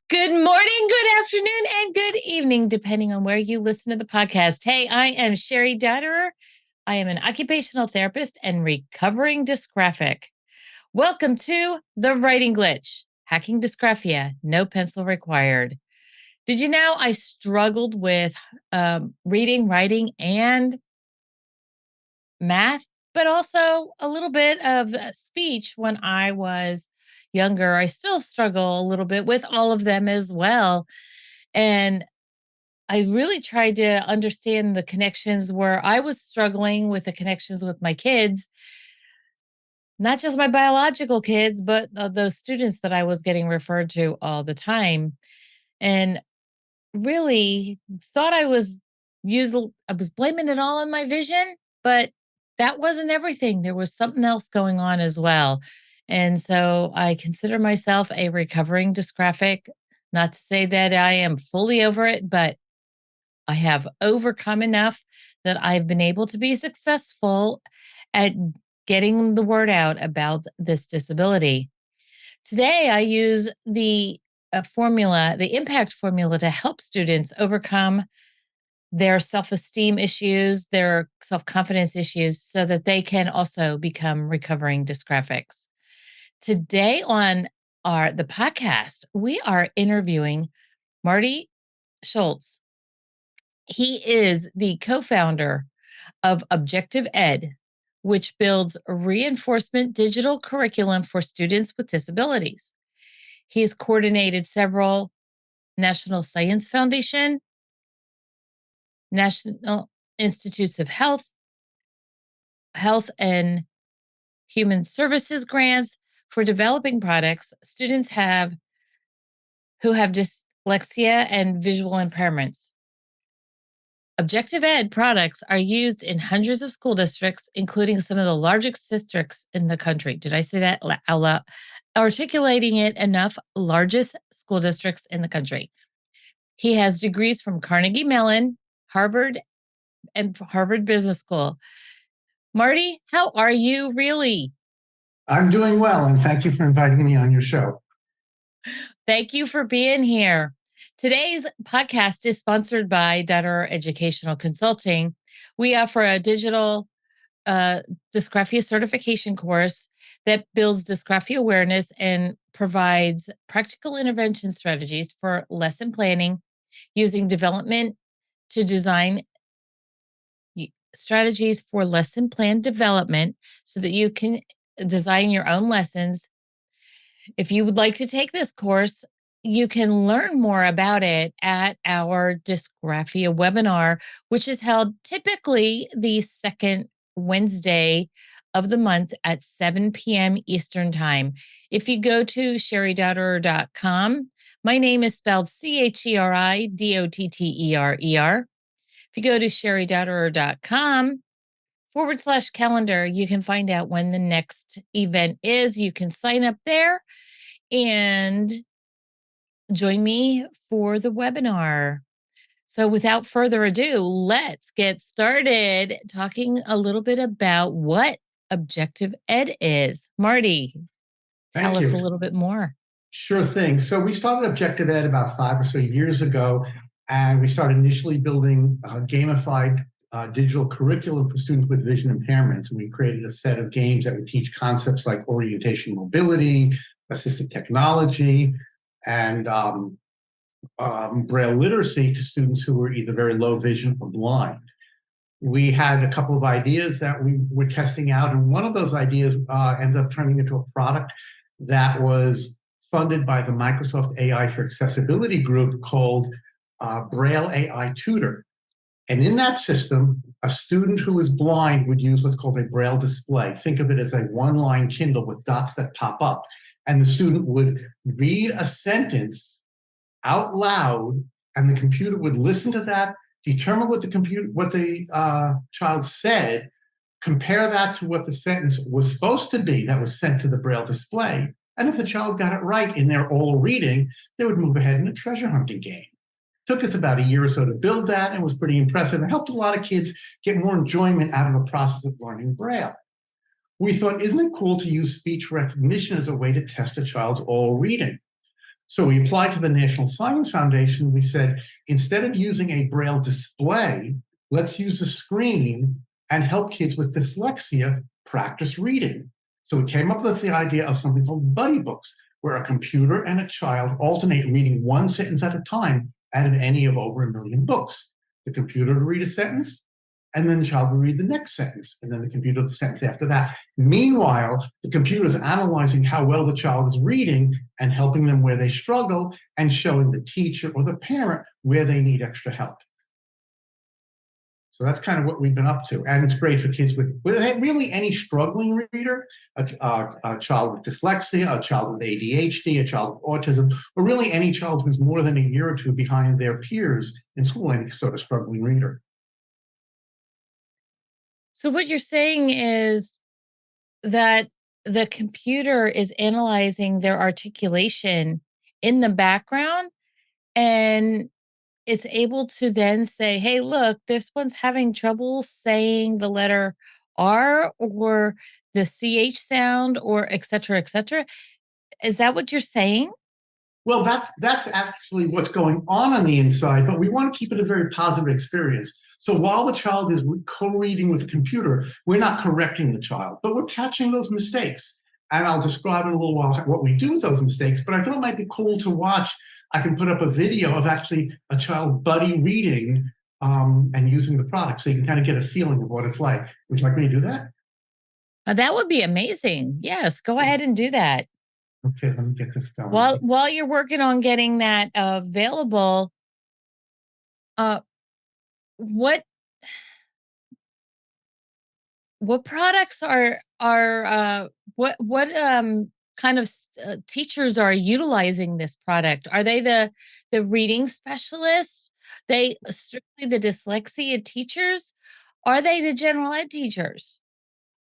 Good morning, good afternoon, and good evening, depending on where you listen to the podcast. Hey, I am Cheri Dotterer. I am an occupational therapist and recovering dysgraphic. Welcome to The Writing Glitch, Hacking Dysgraphia, no pencil required. Did you know I struggled with reading, writing, and math, but also a little bit of speech when I was younger? I still struggle a little bit with all of them as well. And I really tried to understand the connections where I was struggling with the connections with my kids, not just my biological kids, but those students that I was getting referred to all the time. And really thought I was blaming it all on my vision, but that wasn't everything. There was something else going on as well. And so I consider myself a recovering dysgraphic. Not to say that I am fully over it, but I have overcome enough that I've been able to be successful at getting the word out about this disability. Today, I use the formula, the impact formula, to help students overcome their self esteem issues, their self confidence issues, so that they can also become recovering dysgraphics. Today on the podcast, we are interviewing Marty Schultz. He is the co-founder of Objective Ed, which builds reinforcement digital curriculum for students with disabilities. He's coordinated several National Science Foundation, National Institutes of Health and Human Services grants for developing products students who have dyslexia and visual impairments. Objective Ed products are used in hundreds of school districts, including some of the largest districts in the country. Did I say that out loud? Articulating it enough, largest school districts in the country. He has degrees from Carnegie Mellon, Harvard, and Harvard Business School. Marty, how are you really? I'm doing well, and thank you for inviting me on your show. Thank you for being here. Today's podcast is sponsored by Dotterer Educational Consulting. We offer a digital dysgraphia certification course that builds dysgraphia awareness and provides practical intervention strategies for lesson planning using development to design strategies for lesson plan development so that you can design your own lessons. If you would like to take this course, you can learn more about it at our Dysgraphia webinar, which is held typically the second Wednesday of the month at 7 p.m. Eastern Time. If you go to cheridotterer.com, my name is spelled CheriDotterer. If you go to cheridotterer.com/calendar, you can find out when the next event is. You can sign up there and join me for the webinar. So without further ado, let's get started talking a little bit about what Objective Ed is. Marty, tell us a little bit more. Sure thing. So we started Objective Ed about 5 or so years ago, and we started initially building gamified digital curriculum for students with vision impairments. And we created a set of games that would teach concepts like orientation mobility, assistive technology, and Braille literacy to students who were either very low vision or blind. We had a couple of ideas that we were testing out, and one of those ideas ended up turning into a product that was funded by the Microsoft AI for Accessibility group called Braille AI Tutor. And in that system, a student who is blind would use what's called a Braille display. Think of it as a one-line Kindle with dots that pop up. And the student would read a sentence out loud, and the computer would listen to that, determine what the child said, compare that to what the sentence was supposed to be that was sent to the Braille display. And if the child got it right in their oral reading, they would move ahead in a treasure hunting game. Took us about a year or so to build that, and was pretty impressive. It helped a lot of kids get more enjoyment out of the process of learning Braille. We thought, isn't it cool to use speech recognition as a way to test a child's oral reading? So we applied to the National Science Foundation. We said, instead of using a Braille display, let's use a screen and help kids with dyslexia practice reading. So we came up with the idea of something called buddy books, where a computer and a child alternate reading one sentence at a time out of any of over 1 million books. The computer will read a sentence, and then the child will read the next sentence, and then the computer the sentence after that. Meanwhile, the computer is analyzing how well the child is reading and helping them where they struggle and showing the teacher or the parent where they need extra help. So that's kind of what we've been up to. And it's great for kids with really any struggling reader, a child with dyslexia, a child with ADHD, a child with autism, or really any child who's more than a year or two behind their peers in school, any sort of struggling reader. So what you're saying is that the computer is analyzing their articulation in the background, and it's able to then say, hey, look, this one's having trouble saying the letter R or the CH sound or et cetera, et cetera. Is that what you're saying? Well, that's actually what's going on the inside, but we want to keep it a very positive experience. So while the child is co-reading with the computer, we're not correcting the child, but we're catching those mistakes. And I'll describe in a little while what we do with those mistakes, but I thought it might be cool to watch. I can put up a video of actually a child buddy reading and using the product, so you can kind of get a feeling of what it's like. Would you like me to do that? That would be amazing. Yes, go ahead and do that. Okay, let me get this going. While you're working on getting that available, what products are what kind of teachers are utilizing this product? Are they the reading specialists? They strictly the dyslexia teachers? Are they the general ed teachers?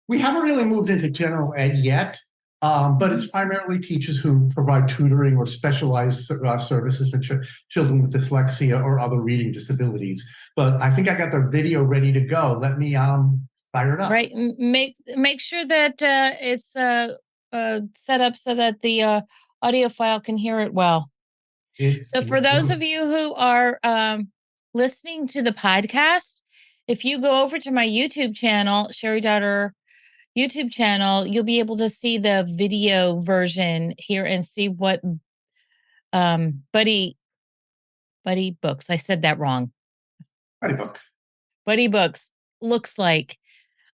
We haven't really moved into general ed yet. But it's primarily teachers who provide tutoring or specialized services for children with dyslexia or other reading disabilities. But I think I got the video ready to go. Let me fire it up. Right. Make sure that it's set up so that the audio file can hear it well. So for those of you who are listening to the podcast, if you go over to my YouTube channel, Cheri Dotterer YouTube channel, you'll be able to see the video version here and see what Buddy Books. I said that wrong. Buddy Books looks like.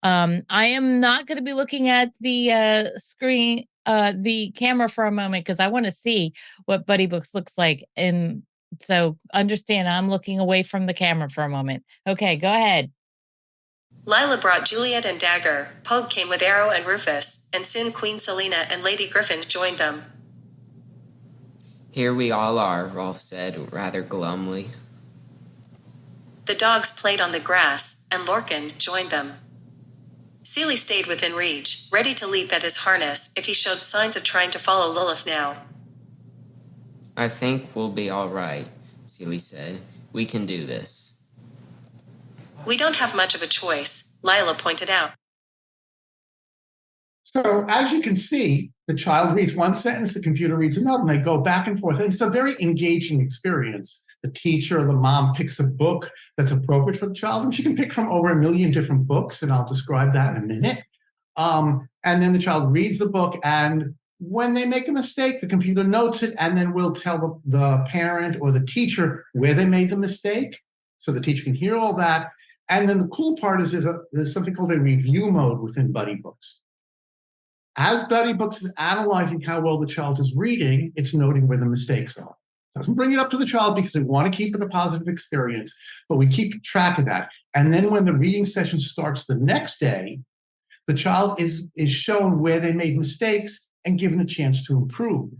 I am not going to be looking at the screen, the camera for a moment, because I want to see what Buddy Books looks like. And so understand, I'm looking away from the camera for a moment. Okay, go ahead. Lila brought Juliet and Dagger, Pogue came with Arrow and Rufus, and soon Queen Selena and Lady Griffin joined them. Here we all are, Rolf said, rather glumly. The dogs played on the grass, and Lorcan joined them. Seely stayed within reach, ready to leap at his harness if he showed signs of trying to follow Lilith now. I think we'll be all right, Seely said. We can do this. We don't have much of a choice, Lila pointed out. So as you can see, the child reads one sentence, the computer reads another, and they go back and forth. And it's a very engaging experience. The teacher or the mom picks a book that's appropriate for the child, and she can pick from over 1 million different books, and I'll describe that in a minute. And then the child reads the book, and when they make a mistake, the computer notes it, and then we'll tell the parent or the teacher where they made the mistake, so the teacher can hear all that. And then the cool part is there's something called a review mode within Buddy Books. As Buddy Books is analyzing how well the child is reading, it's noting where the mistakes are. It doesn't bring it up to the child because we want to keep it a positive experience, but we keep track of that. And then when the reading session starts the next day, the child is shown where they made mistakes and given a chance to improve.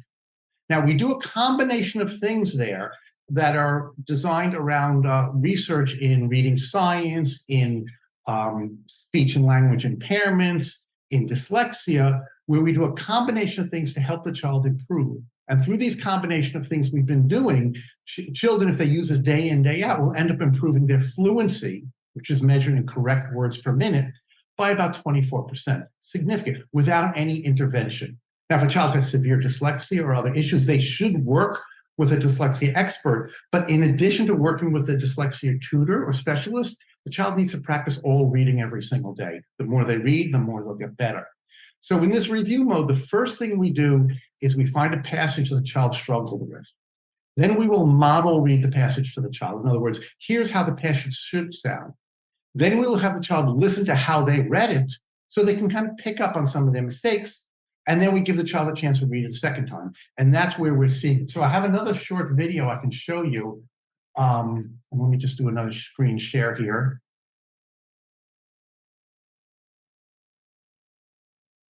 Now, we do a combination of things there that are designed around research in reading science, in speech and language impairments, in dyslexia, where we do a combination of things to help the child improve. And through these combination of things we've been doing, children, if they use this day in, day out, will end up improving their fluency, which is measured in correct words per minute, by about 24%. Significant, without any intervention. Now, if a child has severe dyslexia or other issues, they should work with a dyslexia expert. But in addition to working with a dyslexia tutor or specialist, the child needs to practice all reading every single day. The more they read, the more they'll get better. So in this review mode, the first thing we do is we find a passage that the child struggled with. Then we will model read the passage to the child. In other words, here's how the passage should sound. Then we will have the child listen to how they read it so they can kind of pick up on some of their mistakes. And then we give the child a chance to read it a second time. And that's where we're seeing it. So I have another short video I can show you. Let me just do another screen share here.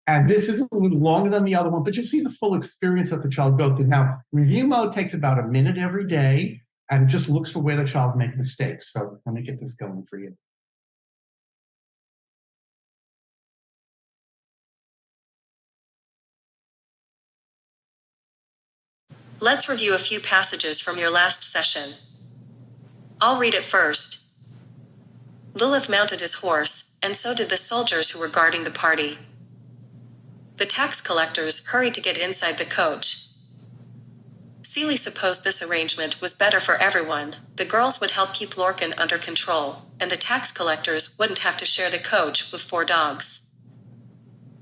And this is a little longer than the other one, but you see the full experience that the child goes through. Now, review mode takes about a minute every day and just looks for where the child makes mistakes. So let me get this going for you. Let's review a few passages from your last session. I'll read it first. Lilith mounted his horse, and so did the soldiers who were guarding the party. The tax collectors hurried to get inside the coach. Seeley supposed this arrangement was better for everyone. The girls would help keep Lorcan under control, and the tax collectors wouldn't have to share the coach with 4 dogs.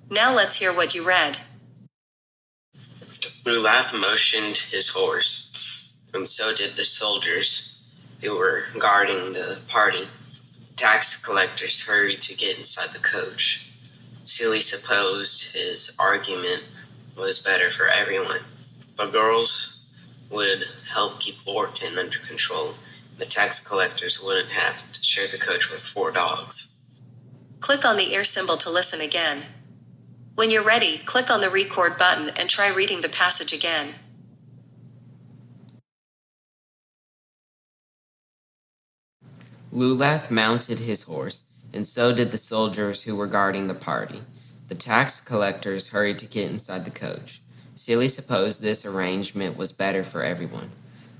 Now let's hear what you read. Lulath motioned his horse, and so did the soldiers who were guarding the party. Tax collectors hurried to get inside the coach. Seeley supposed his argument was better for everyone. The girls would help keep Lorcan under control. The tax collectors wouldn't have to share the coach with 4 dogs. Click on the ear symbol to listen again. When you're ready, click on the record button and try reading the passage again. Lulath mounted his horse, and so did the soldiers who were guarding the party. The tax collectors hurried to get inside the coach. Seeley supposed this arrangement was better for everyone.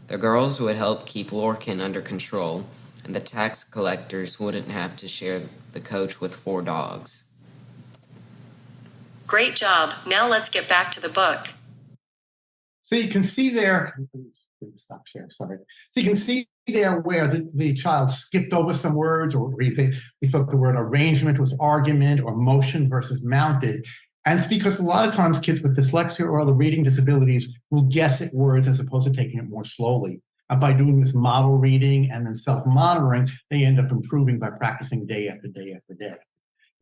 The girls would help keep Lorcan under control, and the tax collectors wouldn't have to share the coach with 4 dogs. Great job. Now let's get back to the book. So you can see there, stop share, sorry. So you can see there where the child skipped over some words, or we thought the word arrangement was argument, or motion versus mounted. And it's because a lot of times kids with dyslexia or other reading disabilities will guess at words as opposed to taking it more slowly. And by doing this model reading and then self-monitoring, they end up improving by practicing day after day after day.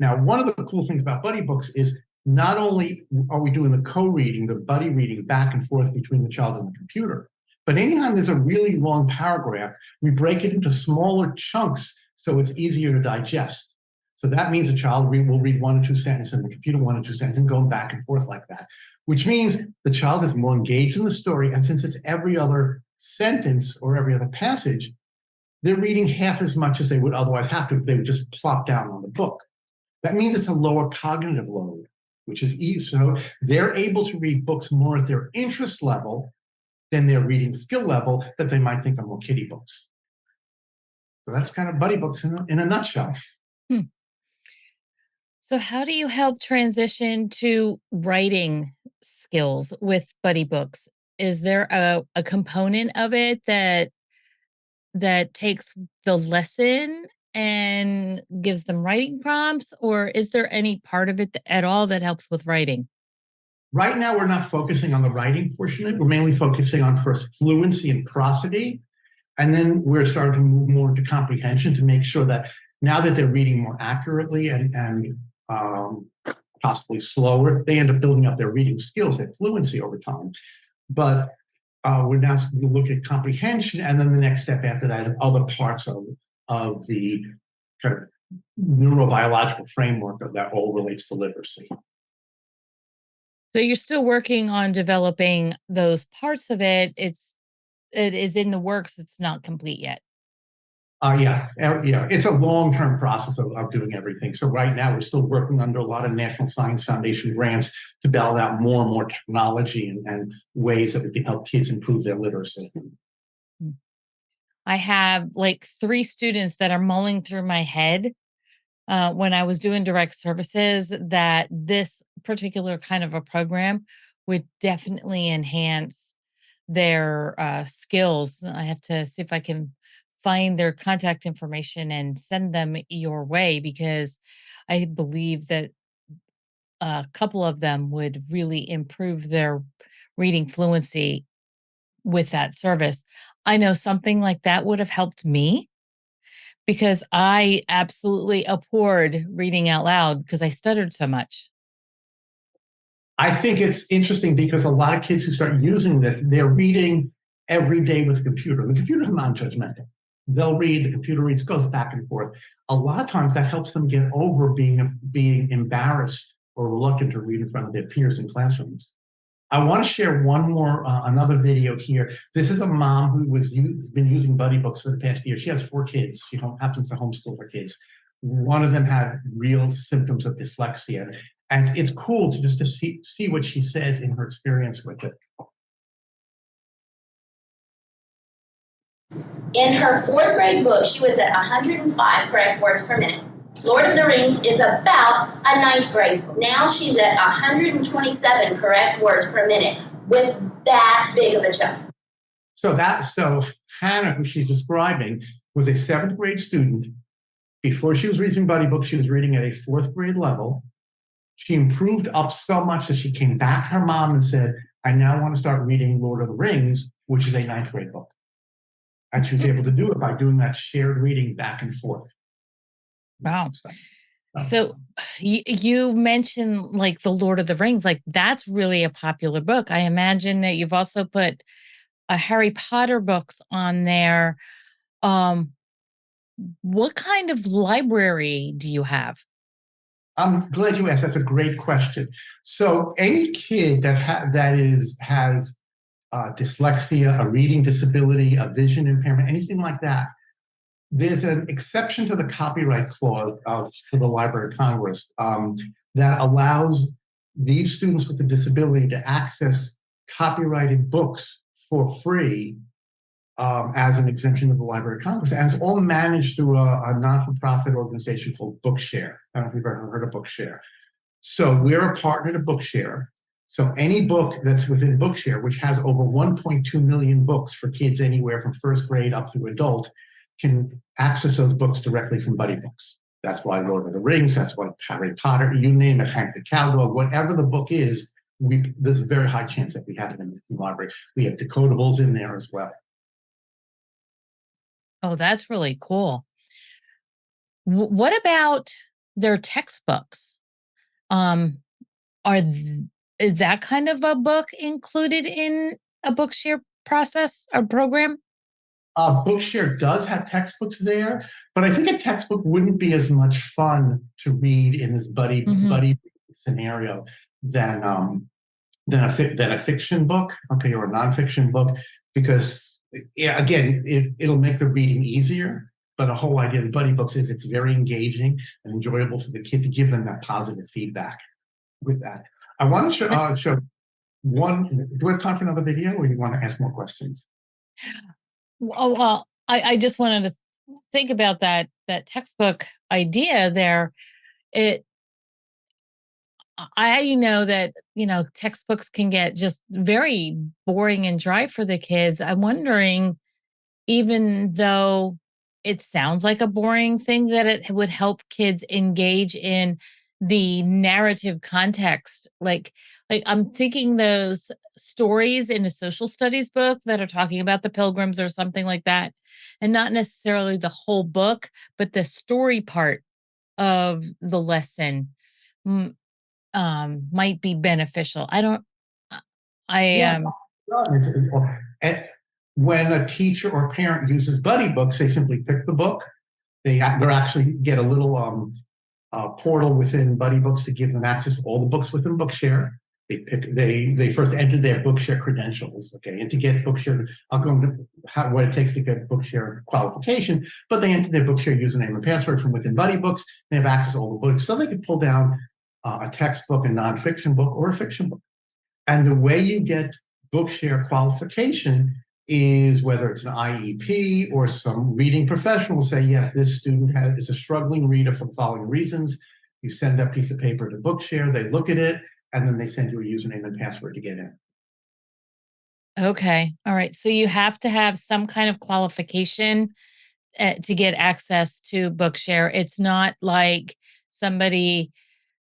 Now, one of the cool things about buddy books is not only are we doing the co-reading, the buddy reading back and forth between the child and the computer, but anytime there's a really long paragraph, we break it into smaller chunks so it's easier to digest. So that means a child will read 1 or 2 sentences and the computer 1 or 2 sentences and going back and forth like that, which means the child is more engaged in the story. And since it's every other sentence or every other passage, they're reading half as much as they would otherwise have to if they would just plop down on the book. That means it's a lower cognitive load, which is easy. So they're able to read books more at their interest level than their reading skill level that they might think are more kiddie books. So that's kind of buddy books in a nutshell. So how do you help transition to writing skills with buddy books? Is there a component of it that takes the lesson and gives them writing prompts, or is there any part of it at all that helps with writing? Right now, we're not focusing on the writing portion of it. We're mainly focusing on first fluency and prosody. And then we're starting to move more into comprehension to make sure that now that they're reading more accurately and possibly slower, they end up building up their reading skills, their fluency over time. But we're now going to look at comprehension, and then the next step after that is other parts of the kind of neurobiological framework of that all relates to literacy. So you're still working on developing those parts of it. It is in the works. It's not complete yet. Yeah, it's a long-term process of doing everything. So right now we're still working under a lot of National Science Foundation grants to build out more and more technology and ways that we can help kids improve their literacy. I have like 3 students that are mulling through my head when I was doing direct services that this particular kind of a program would definitely enhance their skills. I have to see if I can find their contact information and send them your way, because I believe that a couple of them would really improve their reading fluency with that service. I know something like that would have helped me because I absolutely abhorred reading out loud because I stuttered so much. I think it's interesting because a lot of kids who start using this, they're reading every day with the computer. The computer's non-judgmental. They'll read, the computer reads, goes back and forth. A lot of times that helps them get over being embarrassed or reluctant to read in front of their peers in classrooms. I want to share one more, another video here. This is a mom who has been using buddy books for the past year. She has 4 kids. She happens to homeschool her kids. One of them had real symptoms of dyslexia. And it's cool to just to see what she says in her experience with it. In her 4th grade book, she was at 105 correct words per minute. Lord of the Rings is about a 9th grade book. Now she's at 127 correct words per minute with that big of a jump. So Hannah, who she's describing, was a 7th grade student. Before she was reading buddy books, she was reading at a 4th grade level. She improved up so much that she came back to her mom and said, I now want to start reading Lord of the Rings, which is a 9th grade book. And she was able to do it by doing that shared reading back and forth. Wow. So you mentioned like the Lord of the Rings, like that's really a popular book. I imagine that you've also put a Harry Potter books on there. What kind of library do you have? I'm glad you asked. That's a great question. So any kid that has dyslexia, a reading disability, a vision impairment, anything like that, there's an exception to the copyright clause for the Library of Congress that allows these students with a disability to access copyrighted books for free as an exemption of the Library of Congress. And it's all managed through a non-for-profit organization called Bookshare. I don't know if you've ever heard of Bookshare. So we're a partner to Bookshare. So any book that's within Bookshare, which has over 1.2 million books for kids anywhere from 1st grade up through adult, can access those books directly from buddy books. That's why Lord of the Rings, that's why Harry Potter, you name it, Hank the Cowdog, whatever the book is, there's a very high chance that we have it in the library. We have decodables in there as well. Oh, that's really cool. What about their textbooks? Is that kind of a book included in a Bookshare process or program? Bookshare does have textbooks there, but I think a textbook wouldn't be as much fun to read in this buddy scenario than a fiction book, okay, or a nonfiction book, because again, it'll make the reading easier. But the whole idea of the buddy books is it's very engaging and enjoyable for the kid to give them that positive feedback with that. I want to show one. Do we have time for another video, or you want to ask more questions? Well, I just wanted to think about that textbook idea there. I know that, textbooks can get just very boring and dry for the kids. I'm wondering, even though it sounds like a boring thing, that it would help kids engage in the narrative context. Like I'm thinking those stories in a social studies book that are talking about the Pilgrims or something like that, and not necessarily the whole book, but the story part of the lesson might be beneficial. When a teacher or parent uses buddy books, they simply pick the book. They actually get a little portal within buddy books to give them access to all the books within Bookshare. They first enter their Bookshare credentials, okay, and to get Bookshare, I'll go into what it takes to get Bookshare qualification, but they enter their Bookshare username and password from within buddy books. They have access to all the books, so they can pull down a textbook, a nonfiction book, or a fiction book. And the way you get Bookshare qualification is whether it's an IEP or some reading professional will say, yes, this student is a struggling reader for the following reasons. You send that piece of paper to Bookshare, they look at it, and then they send you a username and password to get in. Okay. All right. So you have to have some kind of qualification to get access to Bookshare. It's not like somebody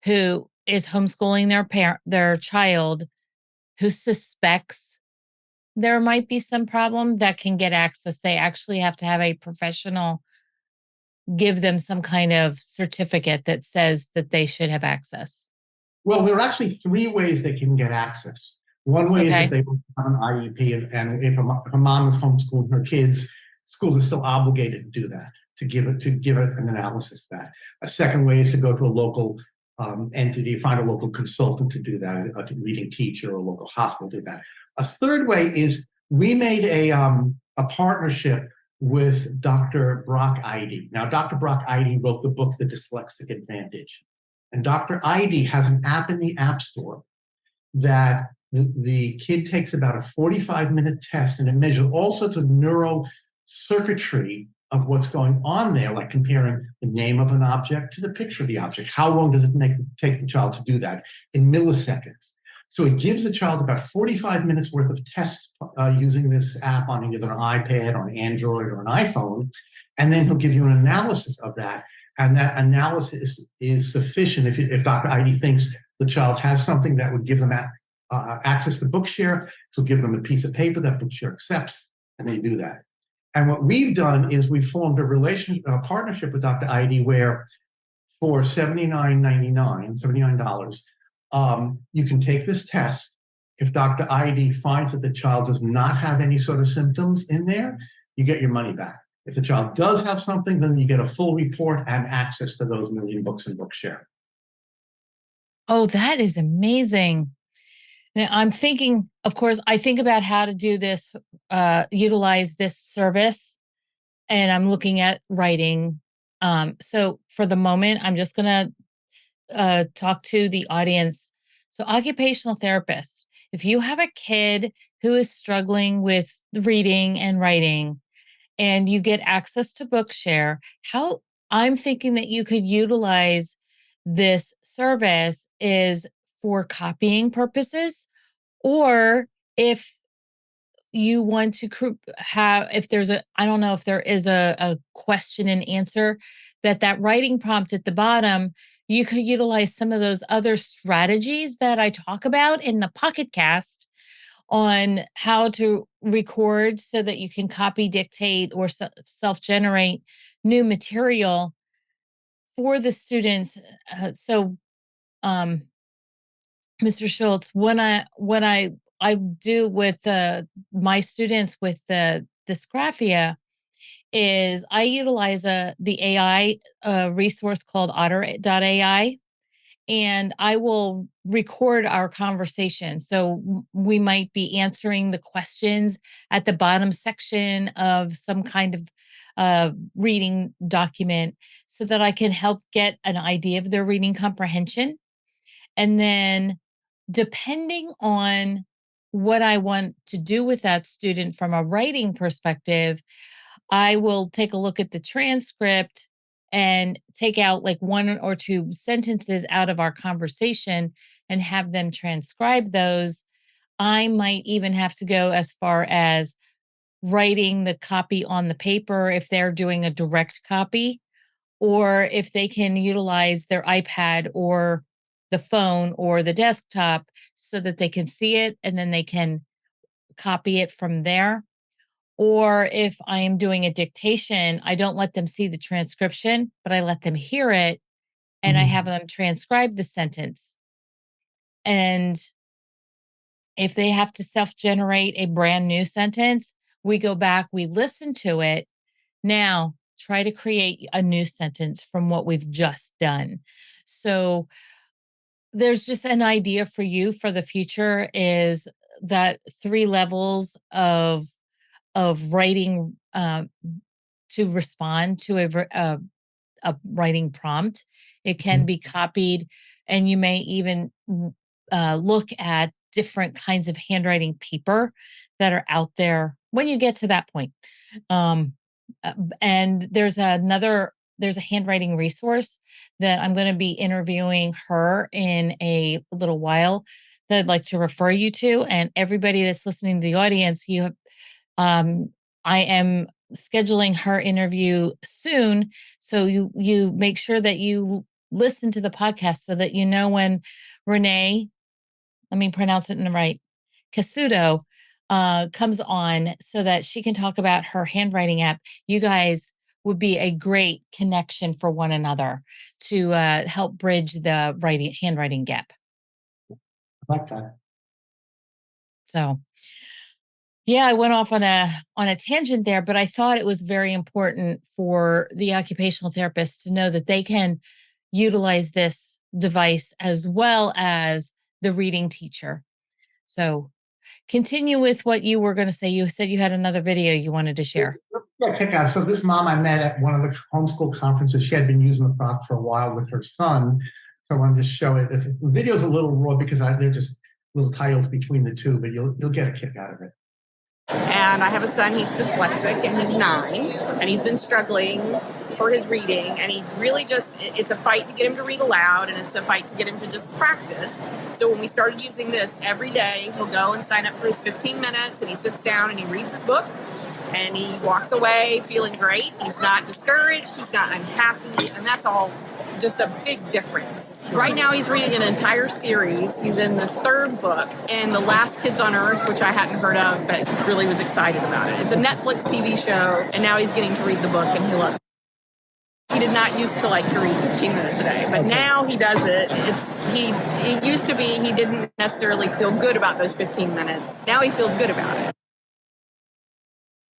who is homeschooling their child who suspects there might be some problem that can get access. They actually have to have a professional give them some kind of certificate that says that they should have access. Well, there are actually 3 ways they can get access. One way is if Okay. they have an IEP, and if a mom is homeschooling her kids, schools are still obligated to do that, to give it an analysis of that. A second way is to go to a local entity, find a local consultant to do that, a reading teacher or a local hospital do that. A third way is we made a partnership with Dr. Brock Eide. Now, Dr. Brock Eide wrote the book, The Dyslexic Advantage. And Dr. Eide has an app in the App Store that the kid takes about a 45-minute test, and it measures all sorts of neural circuitry of what's going on there, like comparing the name of an object to the picture of the object. How long does it take the child to do that in milliseconds? So it gives the child about 45 minutes worth of tests using this app on either an iPad or an Android or an iPhone, and then he'll give you an analysis of that. And that analysis is sufficient if Dr. Eide thinks the child has something that would give them access to Bookshare. He'll give them a piece of paper that Bookshare accepts, and they do that. And what we've done is we've formed a partnership with Dr. Eide where for $79.99, you can take this test. If Dr. Eide finds that the child does not have any sort of symptoms in there, you get your money back. If the child does have something, then you get a full report and access to those million books in Bookshare. Oh, that is amazing. Now, I'm thinking, of course, I think about how to do this, utilize this service, and I'm looking at writing. So for the moment, I'm just going to talk to the audience. So occupational therapist, if you have a kid who is struggling with reading and writing, and you get access to Bookshare, how I'm thinking that you could utilize this service is for copying purposes, or if you want to if there's I don't know if there is a question and answer, that writing prompt at the bottom, you could utilize some of those other strategies that I talk about in the Pocket Cast on how to record so that you can copy, dictate, or self-generate new material for the students. Mr. Schultz, when I do with my students with the Dysgraphia is I utilize the AI resource called Otter.ai, and I will record our conversation. So we might be answering the questions at the bottom section of some kind of reading document so that I can help get an idea of their reading comprehension. And then depending on what I want to do with that student from a writing perspective, I will take a look at the transcript and take out like 1 or 2 sentences out of our conversation and have them transcribe those. I might even have to go as far as writing the copy on the paper if they're doing a direct copy, or if they can utilize their iPad or the phone or the desktop so that they can see it and then they can copy it from there. Or if I am doing a dictation, I don't let them see the transcription, but I let them hear it and I have them transcribe the sentence. And if they have to self-generate a brand new sentence, we go back, we listen to it. Now, try to create a new sentence from what we've just done. So there's just an idea for you for the future is that 3 levels of writing to respond to a writing prompt. It can be copied, and you may even look at different kinds of handwriting paper that are out there when you get to that point. And there's a handwriting resource that I'm going to be interviewing her in a little while that I'd like to refer you to. And everybody that's listening to the audience, I am scheduling her interview soon. So you make sure that you listen to the podcast so that you know when Renee, let me pronounce it in the right, Casuto, comes on so that she can talk about her handwriting app. You guys would be a great connection for one another to help bridge the handwriting gap. I like that. So, yeah, I went off on a tangent there, but I thought it was very important for the occupational therapist to know that they can utilize this device as well as the reading teacher. So continue with what you were going to say. You said you had another video you wanted to share. Yeah, check out. So this mom I met at one of the homeschool conferences, she had been using the product for a while with her son. So I wanted to show it. The video's a little raw because they're just little titles between the two, but you'll get a kick out of it. And I have a son, he's dyslexic, and he's 9, and he's been struggling for his reading, and he really it's a fight to get him to read aloud, and it's a fight to get him to just practice. So when we started using this every day, he'll go and sign up for his 15 minutes, and he sits down and he reads his book, and he walks away feeling great. He's not discouraged, he's not unhappy, and that's all just a big difference. Right now he's reading an entire series. He's in the 3rd book, and The Last Kids on Earth, which I hadn't heard of, but really was excited about it. It's a Netflix TV show, and now he's getting to read the book, and he loves it. He did not used to like to read 15 minutes a day, but now he does it. He used to be, he didn't necessarily feel good about those 15 minutes. Now he feels good about it.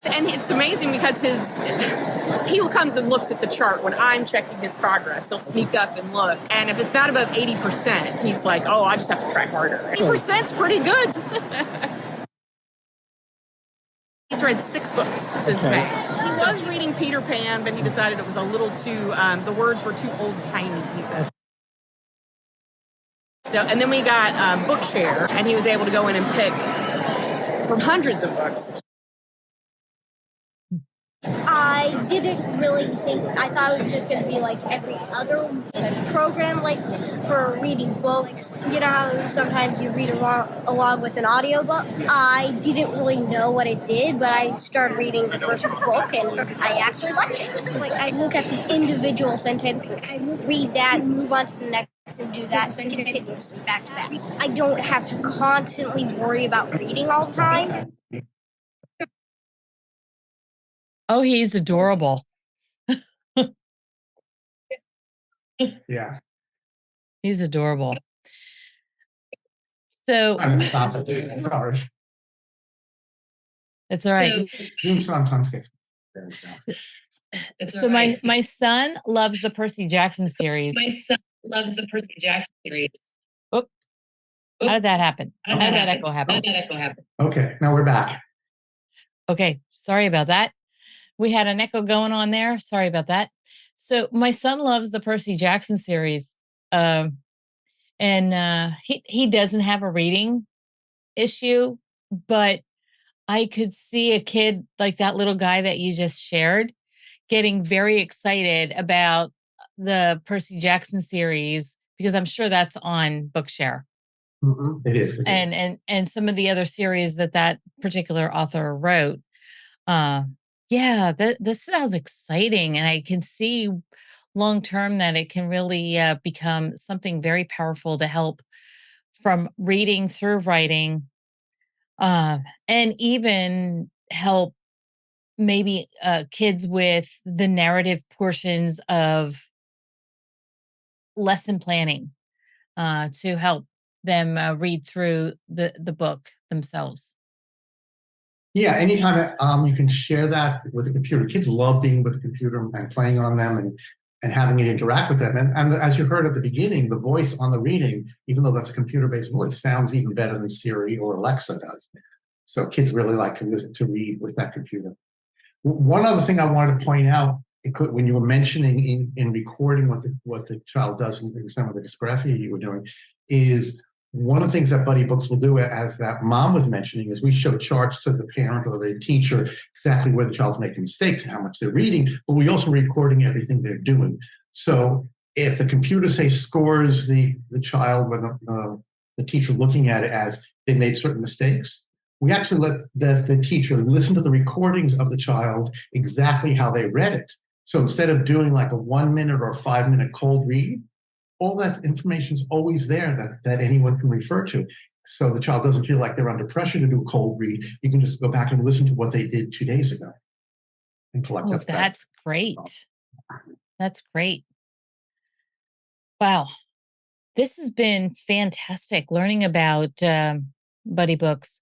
And it's amazing because he comes and looks at the chart when I'm checking his progress. He'll sneak up and look. And if it's not above 80%, he's like, oh, I just have to try harder. 80%'s pretty good. He's read 6 books since May. He was reading Peter Pan, but he decided it was a little too, the words were too old-timey, he said. So, and then we got Bookshare, and he was able to go in and pick from hundreds of books. I didn't really think, I thought it was just going to be like every other program, like for reading books. You know how sometimes you read along with an audiobook? I didn't really know what it did, but I started reading the first book and I actually liked it. Like I look at the individual sentence, I read that, move on to the next and do that continuously back to back. I don't have to constantly worry about reading all the time. Oh, he's adorable. Yeah. He's adorable. So I'm gonna stop it. Sorry. It's all right. Zoom sometimes gets. So my son loves the Percy Jackson series. My son loves the Percy Jackson series. Oop. How did that happen? How did that echo happen? Okay, now we're back. Okay, sorry about that. We had an echo going on there. Sorry about that. So my son loves the Percy Jackson series. And he doesn't have a reading issue, but I could see a kid like that little guy that you just shared getting very excited about the Percy Jackson series because I'm sure that's on Bookshare. Mm-hmm. It is. And some of the other series that particular author wrote. Yeah, this sounds exciting. And I can see long term that it can really become something very powerful to help from reading through writing and even help maybe kids with the narrative portions of lesson planning to help them read through the book themselves. Yeah, anytime you can share that with the computer. Kids love being with the computer and playing on them and having it interact with them. And as you heard at the beginning, the voice on the reading, even though that's a computer-based voice, sounds even better than Siri or Alexa does. So kids really like to read with that computer. One other thing I wanted to point out, when you were mentioning in recording what the child does in some of the dysgraphia you were doing, is One of the things that Buddy Books will do, as that mom was mentioning, is we show charts to the parent or the teacher exactly where the child's making mistakes and how much they're reading, but we also recording everything they're doing. So if the computer, say, scores the child when the teacher looking at it as they made certain mistakes, we actually let the teacher listen to the recordings of the child exactly how they read it. So instead of doing like a 1 minute or 5 minute cold read, all that information is always there that anyone can refer to. So the child doesn't feel like they're under pressure to do a cold read. You can just go back and listen to what they did 2 days ago and collect that. That's great. That's great. Wow. This has been fantastic learning about Buddy Books.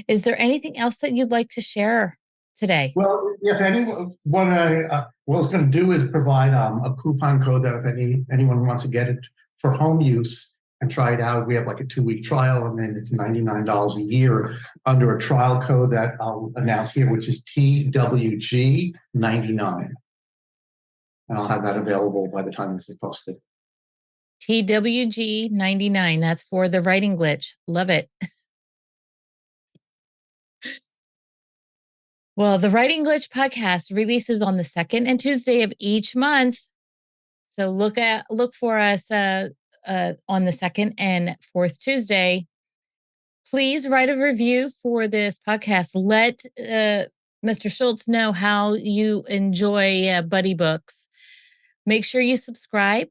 Is there anything else that you'd like to share today? Well, if anyone, what I was going to do is provide a coupon code that if anyone wants to get it for home use and try it out, we have like a 2-week trial, and then it's $99 a year under a trial code that I'll announce here, which is TWG99. And I'll have that available by the time this is posted. TWG99. That's for the writing glitch. Love it. Well, the Writing Glitch podcast releases on the second and Tuesday of each month. So look for us on the second and fourth Tuesday. Please write a review for this podcast. Let Mr. Schultz know how you enjoy Buddy Books. Make sure you subscribe.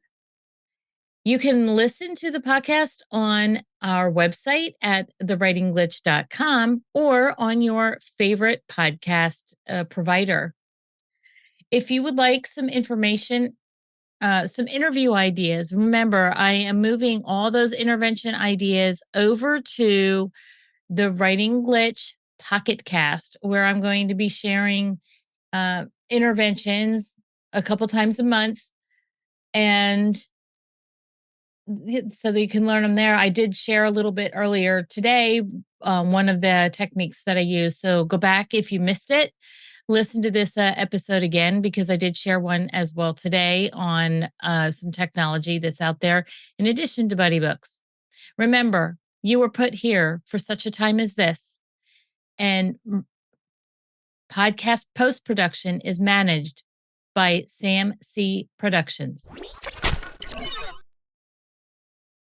You can listen to the podcast on our website at thewritingglitch.com or on your favorite podcast provider. If you would like some information, some interview ideas, remember, I am moving all those intervention ideas over to the Writing Glitch Pocket Cast, where I'm going to be sharing interventions a couple times a month, and so that you can learn them there. I did share a little bit earlier today, one of the techniques that I use. So go back if you missed it, listen to this episode again, because I did share one as well today on some technology that's out there in addition to Buddy Books. Remember, you were put here for such a time as this, and podcast post-production is managed by Sam C. Productions.